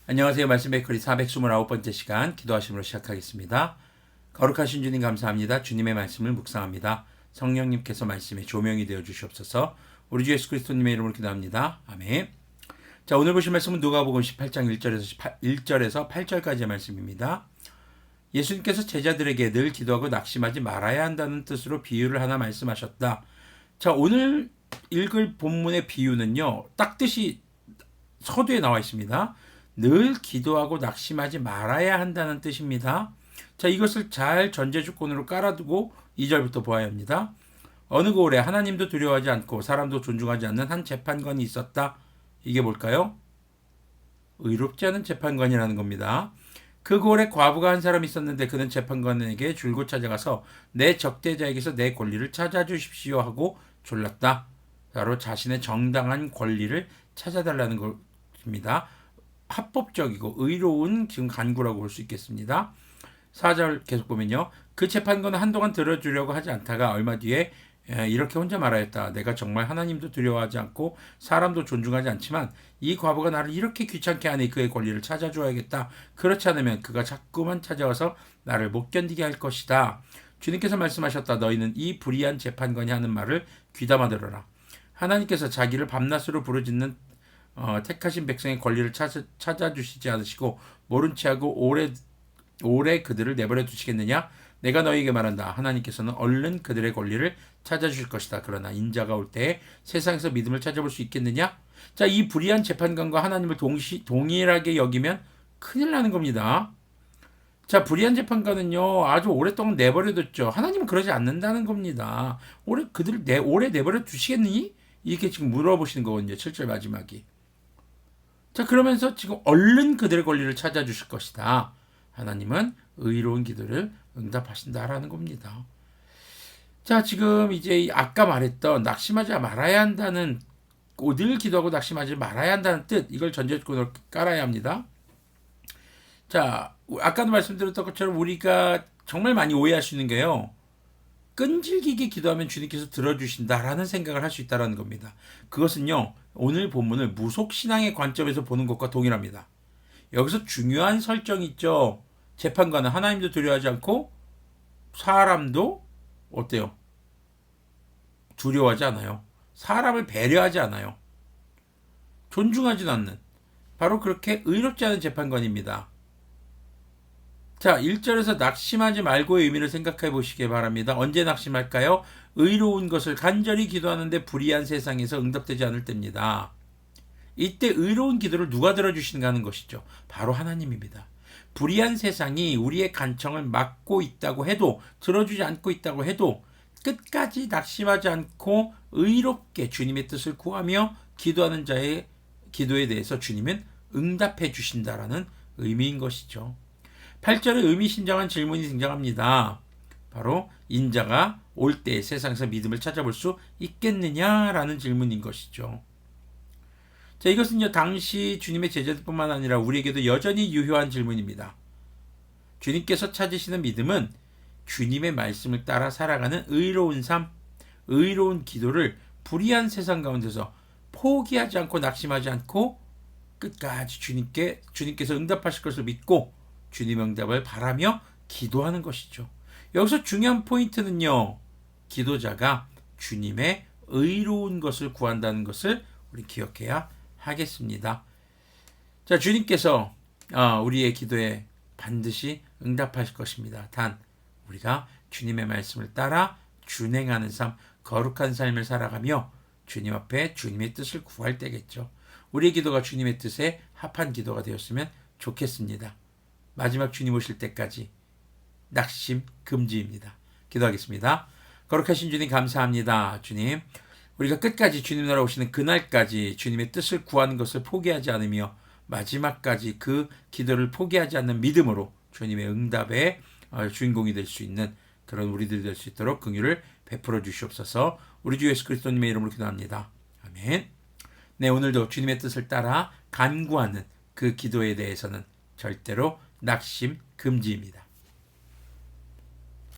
안녕하세요. 말씀 베이커리 429번째 시간 기도하심으로 시작하겠습니다. 거룩하신 주님 감사합니다. 주님의 말씀을 묵상합니다. 성령님께서 말씀의 조명이 되어 주시옵소서. 우리 주 예수 그리스도님의 이름으로 기도합니다. 아멘. 자, 오늘 보실 말씀은 누가복음 18장 1절에서 8절까지의 말씀입니다. 예수님께서 제자들에게 늘 기도하고 낙심하지 말아야 한다는 뜻으로 비유를 하나 말씀하셨다. 자, 오늘 읽을 본문의 비유는요, 딱 뜻이 서두에 나와 있습니다. 늘 기도하고 낙심하지 말아야 한다는 뜻입니다. 자, 이것을 잘 전제조건으로 깔아두고 2절부터 보아야 합니다. 어느 고을에 하나님도 두려워하지 않고 사람도 존중하지 않는 한 재판관이 있었다. 이게 뭘까요? 의롭지 않은 재판관이라는 겁니다. 그 고을에 과부가 한 사람 있었는데 그는 재판관에게 줄곧 찾아가서 내 적대자에게서 내 권리를 찾아주십시오 하고 졸랐다. 바로 자신의 정당한 권리를 찾아달라는 것입니다. 합법적이고 의로운 지금 간구라고 볼 수 있겠습니다. 4절 계속 보면요. 그 재판관은 한동안 들어주려고 하지 않다가 얼마 뒤에 이렇게 혼자 말하였다. 내가 정말 하나님도 두려워하지 않고 사람도 존중하지 않지만 이 과부가 나를 이렇게 귀찮게 하니 그의 권리를 찾아줘야겠다. 그렇지 않으면 그가 자꾸만 찾아와서 나를 못 견디게 할 것이다. 주님께서 말씀하셨다. 너희는 이 불의한 재판관이 하는 말을 귀담아 들어라. 하나님께서 자기를 밤낮으로 부르짖는 택하신 백성의 권리를 찾아주시지 않으시고 모른 체하고 오래 그들을 내버려 두시겠느냐? 내가 너희에게 말한다. 하나님께서는 얼른 그들의 권리를 찾아주실 것이다. 그러나 인자가 올 때에 세상에서 믿음을 찾아볼 수 있겠느냐? 자, 이 불의한 재판관과 하나님을 동일하게 여기면 큰일 나는 겁니다. 자, 불의한 재판관은요, 아주 오랫동안 내버려뒀죠. 하나님은 그러지 않는다는 겁니다. 오래 내버려 두시겠니? 이렇게 지금 물어보시는 거거든요. 7절 마지막이. 자, 그러면서 지금 얼른 그들의 권리를 찾아주실 것이다. 하나님은 의로운 기도를 응답하신다라는 겁니다. 자, 지금 이제 아까 말했던 낙심하지 말아야 한다는, 늘 기도하고 낙심하지 말아야 한다는 뜻, 이걸 전제조건으로 깔아야 합니다. 자, 아까도 말씀드렸던 것처럼 우리가 정말 많이 오해할 수 있는 게요, 끈질기게 기도하면 주님께서 들어주신다라는 생각을 할 수 있다는 겁니다. 그것은요, 오늘 본문을 무속신앙의 관점에서 보는 것과 동일합니다. 여기서 중요한 설정이 있죠. 재판관은 하나님도 두려워하지 않고 사람도 어때요? 두려워하지 않아요. 사람을 배려하지 않아요. 존중하지 않는, 바로 그렇게 의롭지 않은 재판관입니다. 자, 1절에서 낙심하지 말고의 의미를 생각해 보시기 바랍니다. 언제 낙심할까요? 의로운 것을 간절히 기도하는데 불의한 세상에서 응답되지 않을 때입니다. 이때 의로운 기도를 누가 들어주시는가 하는 것이죠. 바로 하나님입니다. 불의한 세상이 우리의 간청을 막고 있다고 해도, 들어주지 않고 있다고 해도 끝까지 낙심하지 않고 의롭게 주님의 뜻을 구하며 기도하는 자의 기도에 대해서 주님은 응답해 주신다라는 의미인 것이죠. 8절에 의미심장한 질문이 등장합니다. 바로 인자가 올 때 세상에서 믿음을 찾아볼 수 있겠느냐라는 질문인 것이죠. 자, 이것은요, 당시 주님의 제자들뿐만 아니라 우리에게도 여전히 유효한 질문입니다. 주님께서 찾으시는 믿음은 주님의 말씀을 따라 살아가는 의로운 삶, 의로운 기도를 불의한 세상 가운데서 포기하지 않고 낙심하지 않고 끝까지 주님께서 응답하실 것을 믿고 주님의 응답을 바라며 기도하는 것이죠. 여기서 중요한 포인트는요, 기도자가 주님의 의로운 것을 구한다는 것을 우리 기억해야 하겠습니다. 자, 주님께서 우리의 기도에 반드시 응답하실 것입니다. 단 우리가 주님의 말씀을 따라 준행하는 삶, 거룩한 삶을 살아가며 주님 앞에 주님의 뜻을 구할 때겠죠. 우리의 기도가 주님의 뜻에 합한 기도가 되었으면 좋겠습니다. 마지막 주님 오실 때까지 낙심 금지입니다. 기도하겠습니다. 거룩하신 주님 감사합니다. 주님, 우리가 끝까지 주님 나라 오시는 그날까지 주님의 뜻을 구하는 것을 포기하지 않으며 마지막까지 그 기도를 포기하지 않는 믿음으로 주님의 응답의 주인공이 될 수 있는 그런 우리들이 될 수 있도록 긍휼을 베풀어 주시옵소서. 우리 주 예수 그리스도님의 이름으로 기도합니다. 아멘. 네, 오늘도 주님의 뜻을 따라 간구하는 그 기도에 대해서는 절대로 낙심 금지입니다.